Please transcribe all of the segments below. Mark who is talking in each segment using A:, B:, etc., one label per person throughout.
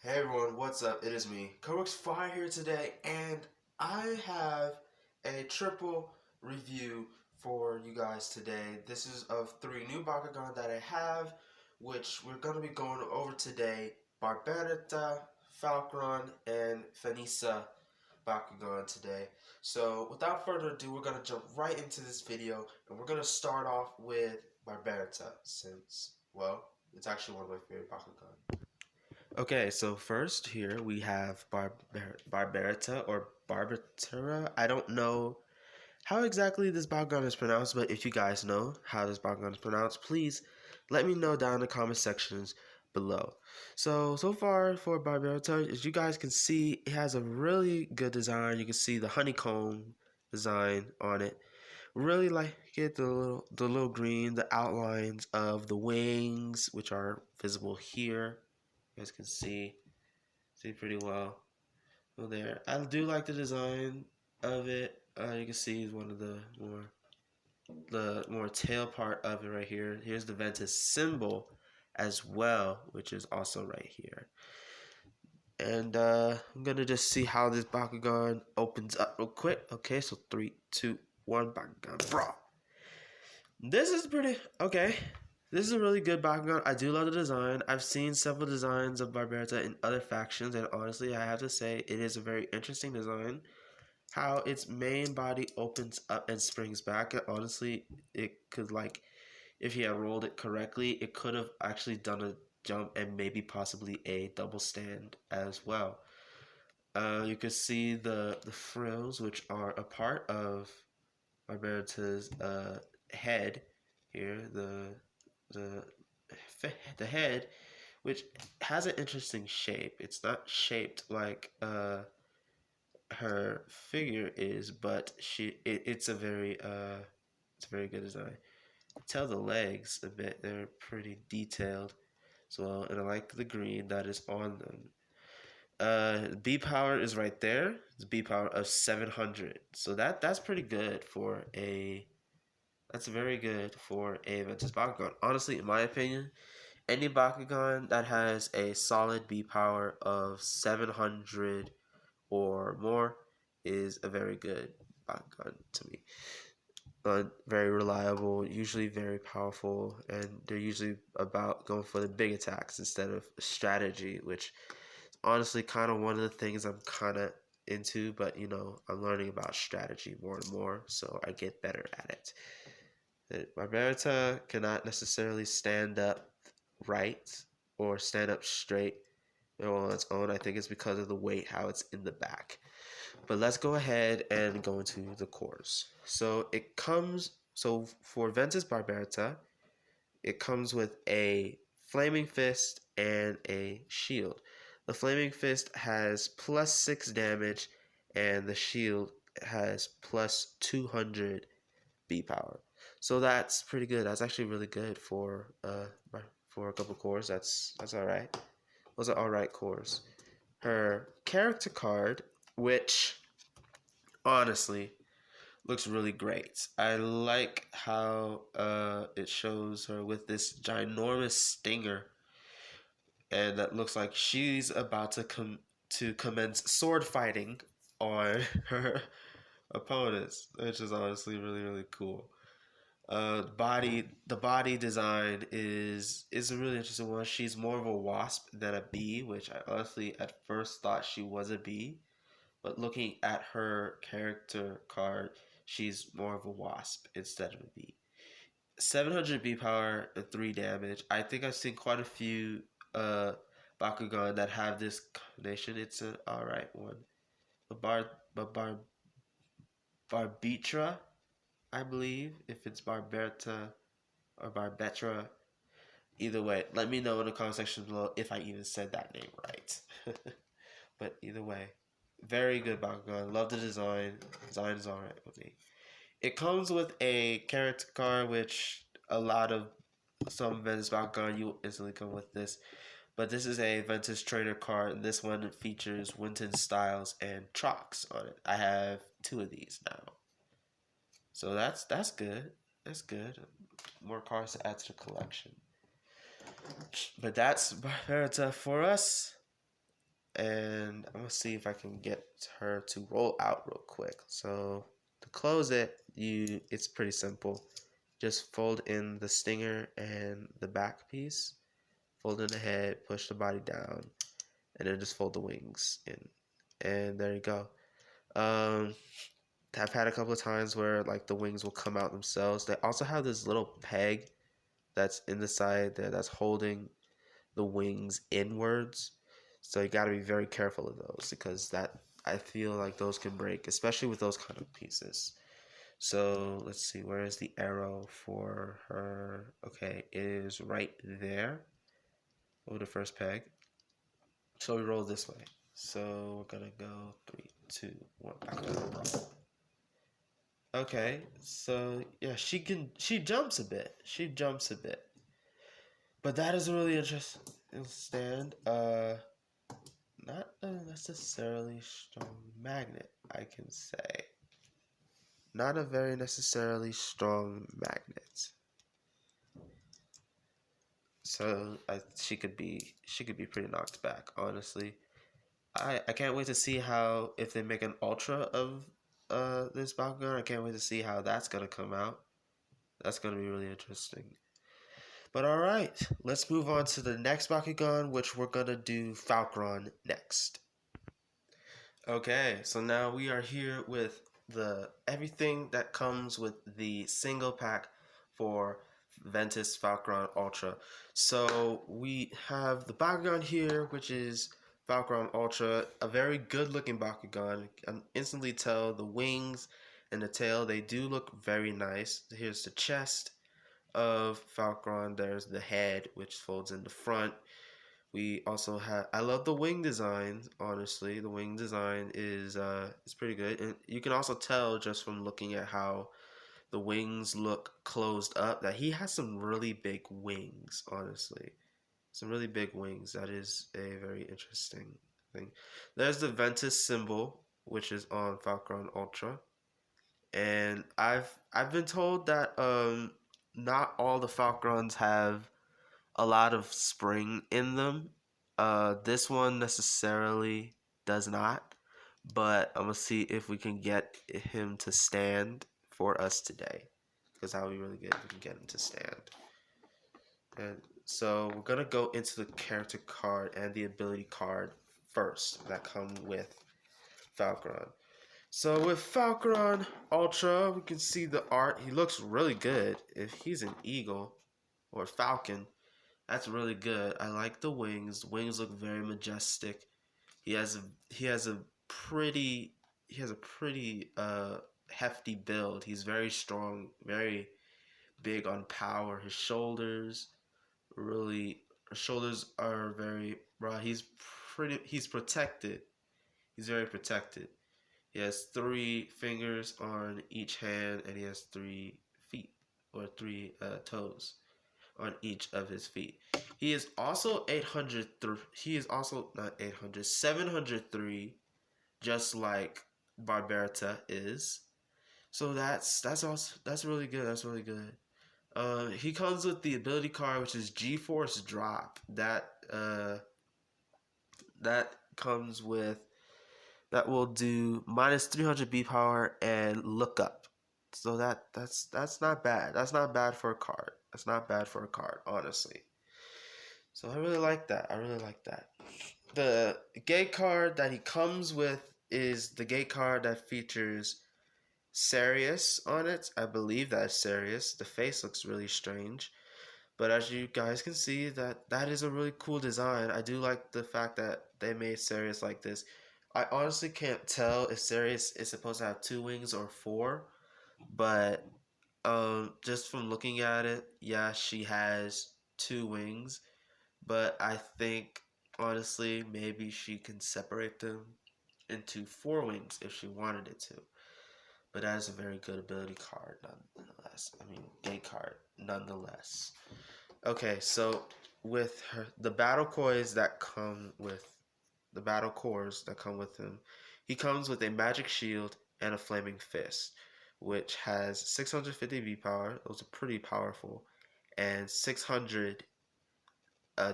A: Hey everyone, what's up? It is me, Codex Fire here today, and I have a triple review for you guys today. This is of 3 new Bakugan that I have, which we're going to be going over today. Barbarita, Falcron, and Finisa Bakugan today. So without further ado, we're going to jump right into this video, and we're going to start off with Barbarita, since, well, it's actually one of my favorite Bakugan. Okay, so first here we have Barbarita or Barbetra. I don't know how exactly this Bakugan is pronounced, but if you guys know how this Bakugan is pronounced, please let me know down in the comment sections below. So far for Barbarita, as you guys can see, it has a really good design. You can see the honeycomb design on it. Really like it, the little green, the outlines of the wings, which are visible here. You guys can see pretty well. Well, there. I do like the design of it. You can see one of the more tail part of it right here. Here's the Ventus symbol as well, which is also right here. And I'm gonna just see how this Bakugan opens up real quick. Okay, so 3, 2, 1, Bakugan Brawl. This is pretty okay. This is a really good Bakugan. I do love the design. I've seen several designs of Barbarita in other factions, and honestly, I have to say it is a very interesting design. How its main body opens up and springs back. And honestly, it could, like, if he had rolled it correctly, it could have actually done a jump and maybe possibly a double stand as well. You can see the frills, which are a part of Barbarita's head here. The head, which has an interesting shape. It's not shaped like her figure is, but it's a very good design. Tell the legs a bit; they're pretty detailed as well, and I like the green that is on them. B power is right there. It's B power of 700, so that's pretty good for a. That's very good for a Ventus Bakugan. Honestly, in my opinion, any Bakugan that has a solid B power of 700 or more is a very good Bakugan to me. Very reliable, usually very powerful, and they're usually about going for the big attacks instead of strategy, which is honestly kind of one of the things I'm kind of into, but I'm learning about strategy more and more, so I get better at it. Barbarita cannot necessarily stand up right or stand up straight on its own. I think it's because of the weight, how it's in the back. But let's go ahead and go into the cores. So for Ventus Barbarita, it comes with a Flaming Fist and a shield. The Flaming Fist has plus 6 damage, and the shield has plus 200 B power. So that's pretty good. That's actually really good for a couple cores. That's all right. Those are all right cores. Her character card, which honestly looks really great. I like how it shows her with this ginormous stinger, and that looks like she's about to commence sword fighting on her opponents, which is honestly really cool. The body design is a really interesting one. She's more of a wasp than a bee, which I honestly at first thought she was a bee, but looking at her character card, she's more of a wasp instead of a bee. 700 B power and 3 damage. I think I've seen quite a few Bakugan that have this combination. It's an alright one. Barbetra, I believe, if it's Barberta or Barbetra. Either way, let me know in the comment section below if I even said that name right. But either way, very good Bakugan. Love the design. Design is alright with me. It comes with a character card, which a lot of some Ventus Bakugan you instantly come with this. But this is a Ventus trainer card, and this one features Winton Styles and Trox on it. I have 2 of these now. So that's good. That's good. More cards to add to the collection. But that's Barbarita for us. and I'm gonna see if I can get her to roll out real quick. So to close it, it's pretty simple. Just fold in the stinger and the back piece, fold in the head, push the body down, and then just fold the wings in, and there you go. I've had a couple of times where like the wings will come out themselves. They also have this little peg that's in the side there that's holding the wings inwards. So you got to be very careful of those, because I feel like those can break, especially with those kind of pieces. So let's see, where is the arrow for her? Okay, it is right there over the first peg. So we roll this way. So we're gonna go 3, 2, 1, back down, roll. Okay, so yeah, she jumps a bit. She jumps a bit. But that is a really interesting stand. Not a necessarily strong magnet, I can say. Not a very necessarily strong magnet. So she could be pretty knocked back, honestly. I can't wait to see how, if they make an ultra of this Bakugan, I can't wait to see how that's gonna come out. That's gonna be really interesting. But alright, let's move on to the next Bakugan, which we're gonna do Falcoron next. Okay, so now we are here with everything that comes with the single pack for Ventus Falcron Ultra. So we have the Bakugan here, which is Falcron Ultra, a very good looking Bakugan. I can instantly tell the wings and the tail, they do look very nice. Here's the chest of Falcron. There's the head, which folds in the front. We also have, I love the wing design, honestly. The wing design is pretty good. And you can also tell just from looking at how the wings look closed up that he has some really big wings, honestly. Some really big wings. That is a very interesting thing. There's the Ventus symbol, which is on Falcron Ultra. And I've been told that not all the Falcrons have a lot of spring in them. This one necessarily does not, but I'm gonna see if we can get him to stand for us today, because that would be really good if we can get him to stand. And so we're gonna go into the character card and the ability card first that come with Falcoron. So with Falcoron Ultra, we can see the art. He looks really good. If he's an eagle or falcon, that's really good. I like the wings. The wings look very majestic. He has a pretty hefty build. He's very strong, very big on power. His shoulders are very raw. He's protected. He's very protected. He has 3 fingers on each hand, and he has 3 feet or 3 toes on each of his feet. He is also 803. He is also not 800, 703, just like Barbarita is. So that's really good. That's really good. He comes with the ability card, which is G-Force Drop. That comes with, that will do minus 300 B power and look up. So that's not bad. That's not bad for a card. That's not bad for a card, honestly. So I really like that. The gate card that he comes with is the gate card that features Sirius on it. I believe that's Sirius. The face looks really strange, but as you guys can see, that is a really cool design. I do like the fact that they made Sirius like this. I honestly can't tell if Sirius is supposed to have 2 wings or 4, but just from looking at it, yeah, she has 2 wings, but I think honestly maybe she can separate them into 4 wings if she wanted it to. But that is a very good ability card nonetheless. I mean, gate card nonetheless. Okay, so with the battle cores that come with him, he comes with a magic shield and a flaming fist, which has 650 V power. Those are pretty powerful, and 600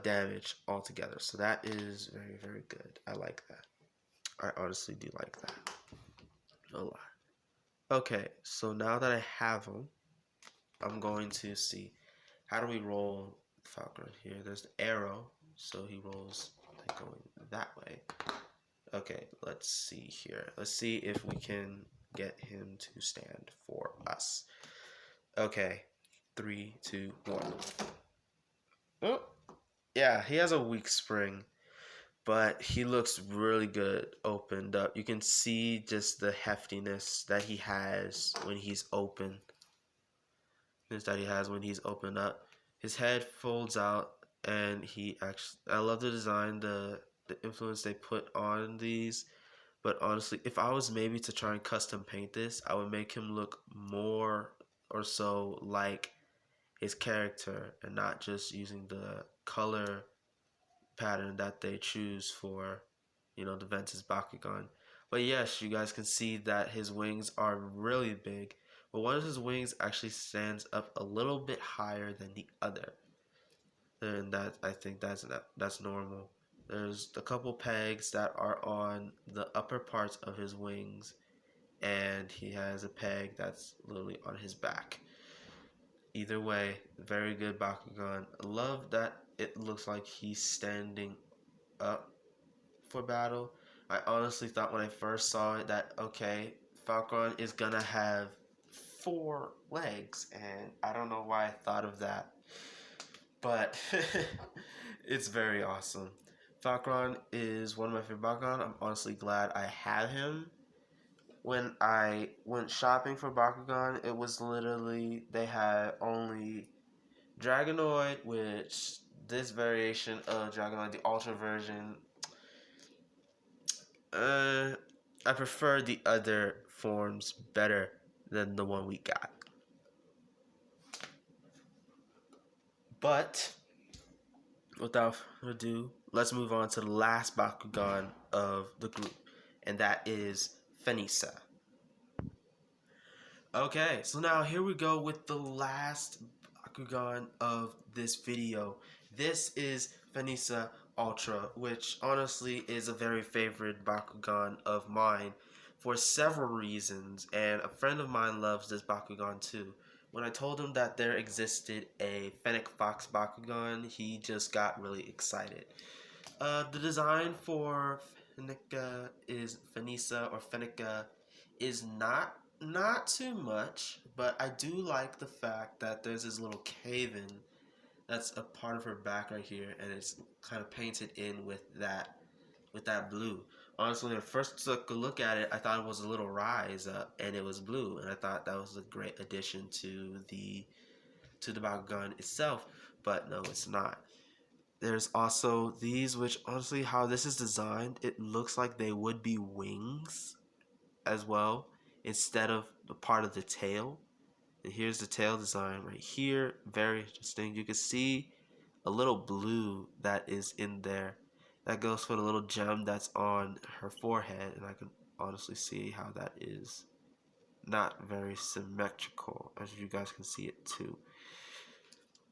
A: damage altogether. So that is very, very good. I like that. I honestly do like that a lot. Okay, so now that I have him, I'm going to see how do we roll Falcron here. There's the arrow, so he rolls like going that way. Okay, let's see here. Let's see if we can get him to stand for us. Okay, 3, 2, 1. Oh, yeah, he has a weak spring, but he looks really good opened up. You can see just the heftiness that he has when he's open. That he has when he's opened up. His head folds out, and he actually, I love the design, the influence they put on these. But honestly, if I was maybe to try and custom paint this, I would make him look more or so like his character and not just using the color pattern that they choose for, the Ventus Bakugan. But yes, you guys can see that his wings are really big, but one of his wings actually stands up a little bit higher than the other. And that, I think that's normal. There's a couple pegs that are on the upper parts of his wings, and he has a peg that's literally on his back. Either way, very good Bakugan. I love that it looks like he's standing up for battle. I honestly thought when I first saw it that, okay, Falcron is gonna have 4 legs, and I don't know why I thought of that, but it's very awesome. Falcron is one of my favorite Bakugan. I'm honestly glad I had him. When I went shopping for Bakugan, it was literally, they had only Dragonoid, which this variation of Dragonoid, the Ultra version, I prefer the other forms better than the one we got. But without further ado, let's move on to the last Bakugan of the group, and that is Finisa. Okay, so now here we go with the last Bakugan of this video. This is Finisa Ultra, which honestly is a very favorite Bakugan of mine for several reasons, and a friend of mine loves this Bakugan too. When I told him that there existed a Fennec Fox Bakugan, he just got really excited. The design for Fenneca is Fenneca is not too much, but I do like the fact that there's this little cave-in that's a part of her back right here, and it's kind of painted in with that blue. Honestly, when I first took a look at it, I thought it was a little rise up, and it was blue, and I thought that was a great addition to the Bakugan itself, but no, it's not. There's also these, which honestly, how this is designed, it looks like they would be wings as well, instead of the part of the tail. And here's the tail design right here. Very interesting. You can see a little blue that is in there. That goes for the little gem that's on her forehead, and I can honestly see how that is not very symmetrical, as you guys can see it too.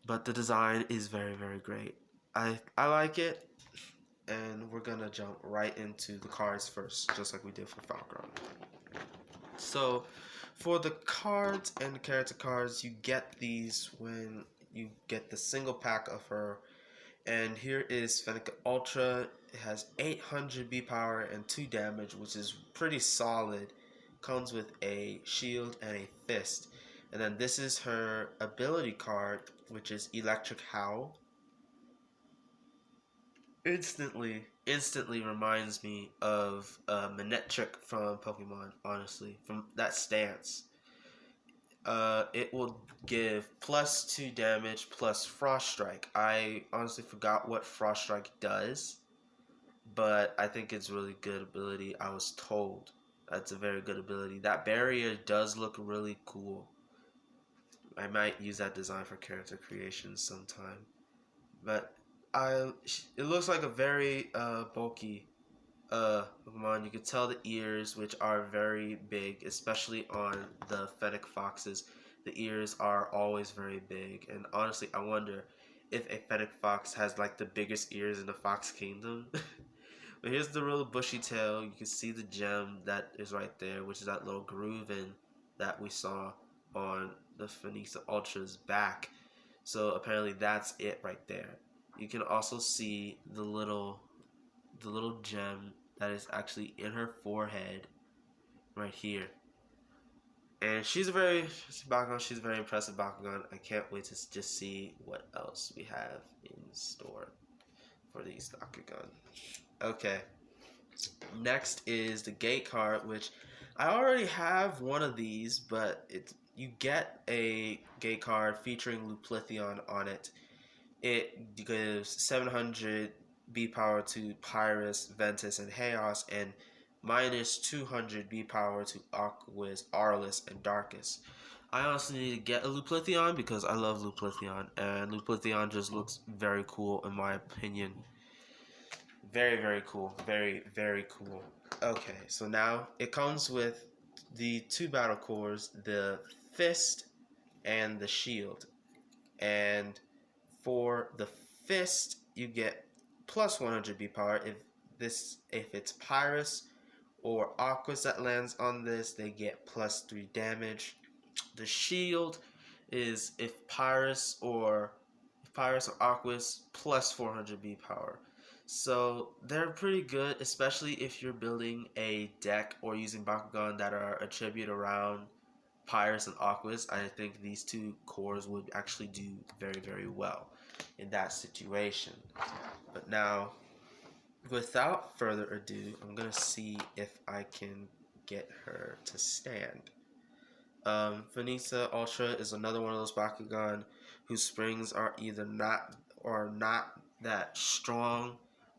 A: But the design is very, very great. I like it, and we're gonna jump right into the cards first, just like we did for Falcron. So for the cards and the character cards, you get these when you get the single pack of her. And here is Fenneca Ultra. It has 800 B power and 2 damage, which is pretty solid. Comes with a shield and a fist. And then this is her ability card, which is Electric Howl. Instantly reminds me of Manectric from Pokemon, honestly, from that stance. It will give +2 damage plus Frost Strike. I honestly forgot what Frost Strike does, but I think it's really good ability. I was told that's a very good ability. That barrier does look really cool. I might use that design for character creation sometime. But it looks like a very bulky Pokemon. You can tell the ears, which are very big, especially on the Fennec Foxes. The ears are always very big, and honestly, I wonder if a fennec fox has like the biggest ears in the fox kingdom. But here's the real bushy tail. You can see the gem that is right there, which is that little groove in that we saw on the Finisa Ultra's back. So apparently that's it right there. You can also see the little gem that is actually in her forehead right here. And she's a very impressive Bakugan. I can't wait to just see what else we have in store for these Bakugan. Okay. Next is the gate card, which I already have one of these, but you get a gate card featuring Luplithion on it. It gives 700 B power to Pyrus, Ventus, and Chaos, and minus 200 B power to Aquas, Arliss, and Darkus. I honestly need to get a Luplithion because I love Luplithion, and Luplithion just looks very cool in my opinion. Very, very cool. Very, very cool. Okay, so now it comes with the two battle cores, the fist and the shield. And for the fist, you get plus 100 B power. If it's Pyrus or Aquas that lands on this, they get plus 3 damage. The shield is if Pyrus or Aquas plus 400 B power. So they're pretty good, especially if you're building a deck or using Bakugan that are attributed around Pyrus and Aquas. I think these two cores would actually do very, very well in that situation. But now, without further ado, I'm going to see if I can get her to stand. Finisa Ultra is another one of those Bakugan whose springs are either not that strong,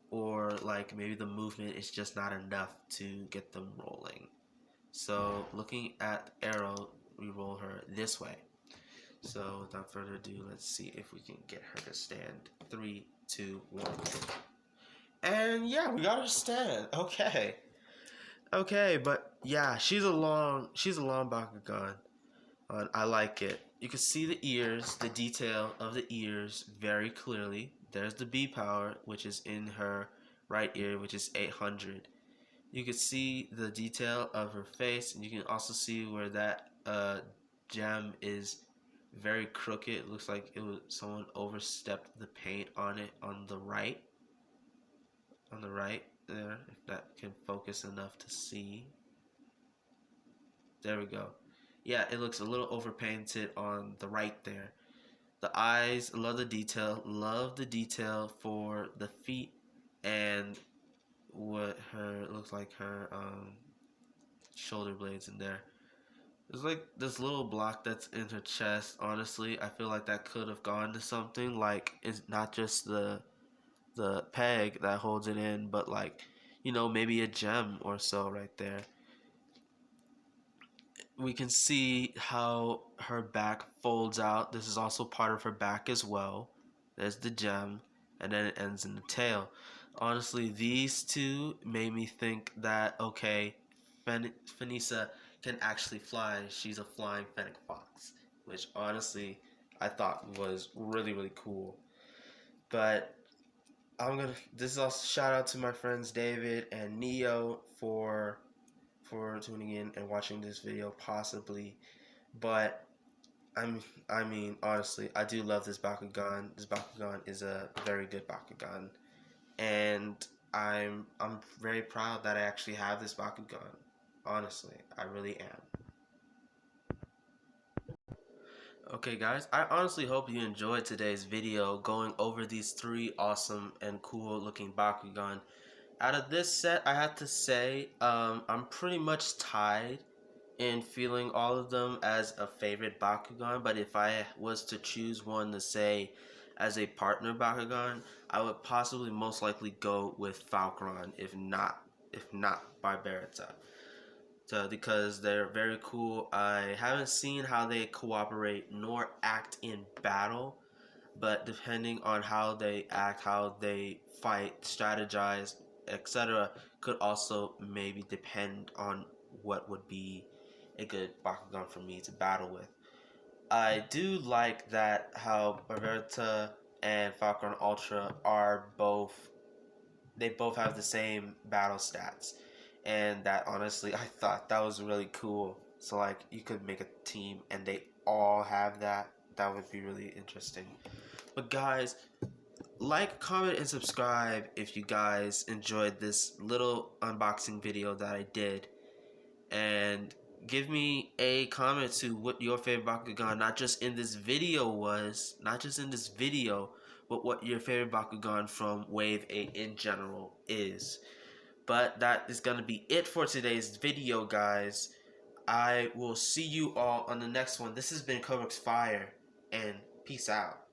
A: or like maybe the movement is just not enough to get them rolling. So looking at arrow, we roll her this way. So without further ado, let's see if we can get her to stand. 3, 2, 1. And yeah, we got her to stand. Okay, but yeah, she's a long Bakugan. I like it. You can see the ears, the detail of the ears very clearly. There's the B power, which is in her right ear, which is 800. You can see the detail of her face, and you can also see where that gem is very crooked. It looks like someone overstepped the paint on it on the right. On the right there, if that can focus enough to see. There we go. Yeah, it looks a little overpainted on the right there. The eyes, love the detail. Love the detail for the feet and what looks like her shoulder blades in there. There's like this little block that's in her chest. Honestly, I feel like that could have gone to something. Like, it's not just the peg that holds it in, but like, you know, maybe a gem or so right there. We can see how her back folds out. This is also part of her back as well. There's the gem, and then it ends in the tail. Honestly, these two made me think that, okay, Finisa can actually fly. She's a flying fennec fox, which honestly I thought was really, really cool. But this is also shout out to my friends David and Neo for tuning in and watching this video possibly. But I mean honestly, I do love this Bakugan. This Bakugan is a very good Bakugan, and I'm very proud that I actually have this Bakugan. Honestly, I really am. Okay guys, I honestly hope you enjoyed today's video going over these 3 awesome and cool looking Bakugan. Out of this set, I have to say, I'm pretty much tied in feeling all of them as a favorite Bakugan, but if I was to choose one to say as a partner Bakugan, I would possibly most likely go with Falcoron, if not Barbarita. Because they're very cool. I haven't seen how they cooperate nor act in battle, but depending on how they act, how they fight, strategize, etc., could also maybe depend on what would be a good Bakugan for me to battle with. I do like that how Barbetra and Falcron Ultra are both, they both have the same battle stats. And that, honestly, I thought that was really cool. So like you could make a team and they all have that. That would be really interesting. But guys, like, comment, and subscribe if you guys enjoyed this little unboxing video that I did. And give me a comment to what your favorite Bakugan, not just in this video but what your favorite Bakugan from Wave 8 in general is. But that is going to be it for today's video, guys. I will see you all on the next one. This has been Codex Fire, and peace out.